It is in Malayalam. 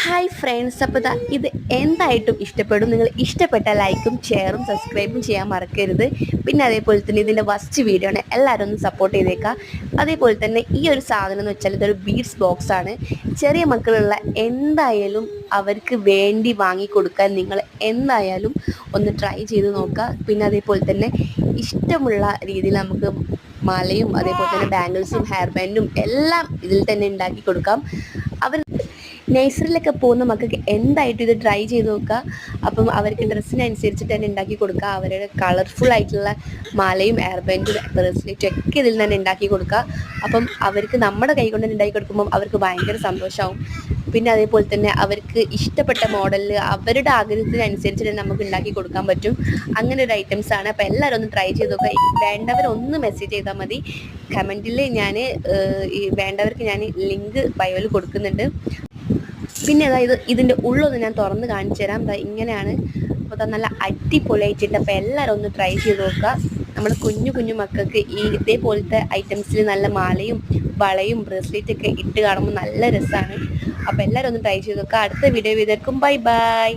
ഹായ് ഫ്രണ്ട്സ്, അപ്പോൾ ഇത് എന്തായിട്ടും ഇഷ്ടപ്പെടും. നിങ്ങൾ ഇഷ്ടപ്പെട്ട ലൈക്കും ഷെയറും സബ്സ്ക്രൈബും ചെയ്യാൻ മറക്കരുത്. പിന്നെ അതേപോലെ തന്നെ ഇതിൻ്റെ ഫസ്റ്റ് വീഡിയോ ആണ്, എല്ലാവരും ഒന്ന് സപ്പോർട്ട് ചെയ്തേക്കുക. അതേപോലെ തന്നെ ഈ ഒരു സാധനം എന്ന് വെച്ചാൽ ഇതൊരു ബീഡ്സ് ബോക്സ് ആണ്. ചെറിയ മക്കളുള്ള എന്തായാലും അവർക്ക് വേണ്ടി വാങ്ങിക്കൊടുക്കാൻ നിങ്ങൾ എന്തായാലും ഒന്ന് ട്രൈ ചെയ്ത് നോക്കുക. പിന്നെ അതേപോലെ തന്നെ ഇഷ്ടമുള്ള രീതിയിൽ നമുക്ക് മാലയും അതേപോലെ തന്നെ ബാംഗിൾസും ഹെയർ ബാൻഡും എല്ലാം ഇതിൽ തന്നെ ഉണ്ടാക്കി കൊടുക്കാം. അവർ നഴ്സറിയിലൊക്കെ പോകുന്ന മക്കൾക്ക് എന്തായിട്ടും ഇത് ട്രൈ ചെയ്ത് നോക്കുക. അപ്പം അവർക്ക് ഡ്രസ്സിനനുസരിച്ചിട്ട് തന്നെ ഉണ്ടാക്കി കൊടുക്കുക. അവരുടെ കളർഫുൾ ആയിട്ടുള്ള മാലയും ഹെയർ ബാൻഡും ബ്രേസ്ലെറ്റും ഒക്കെ ഇതിൽ തന്നെ ഉണ്ടാക്കി കൊടുക്കുക. അപ്പം അവർക്ക് നമ്മുടെ കൈ കൊണ്ട് തന്നെ ഉണ്ടാക്കി കൊടുക്കുമ്പം അവർക്ക് ഭയങ്കര സന്തോഷമാവും. പിന്നെ അതേപോലെ തന്നെ അവർക്ക് ഇഷ്ടപ്പെട്ട മോഡലിൽ അവരുടെ ആഗ്രഹത്തിനനുസരിച്ച് തന്നെ നമുക്ക് ഉണ്ടാക്കി കൊടുക്കാൻ പറ്റും. അങ്ങനെ ഒരു ഐറ്റംസ് ആണ്. അപ്പോൾ എല്ലാവരും ഒന്ന് ട്രൈ ചെയ്ത് നോക്കുക. വേണ്ടവരൊന്ന് മെസ്സേജ് ചെയ്താൽ മതി. കമൻറ്റിൽ ഞാൻ വേണ്ടവർക്ക് ഞാൻ ലിങ്ക് ബയോയിൽ കൊടുക്കുന്നുണ്ട്. പിന്നെ അതായത് ഇതിൻ്റെ ഉള്ളൊന്ന് ഞാൻ തുറന്ന് കാണിച്ചു തരാം. ഇങ്ങനെയാണ്. അപ്പോൾ നല്ല അടിപൊളിയായിട്ടുണ്ട്. അപ്പോൾ എല്ലാവരും ഒന്ന് ട്രൈ ചെയ്ത് നോക്കുക. നമ്മുടെ കുഞ്ഞു കുഞ്ഞു മക്കൾക്ക് ഈ ഇതേപോലത്തെ ഐറ്റംസിൽ നല്ല മാലയും വളയും ബ്രേസ്ലെറ്റൊക്കെ ഇട്ട് കാണുമ്പോൾ നല്ല രസമാണ്. അപ്പോൾ എല്ലാവരും ഒന്ന് ട്രൈ ചെയ്ത് നോക്കുക. അടുത്ത വീഡിയോ ചെയ്തേക്കും. Bye bye.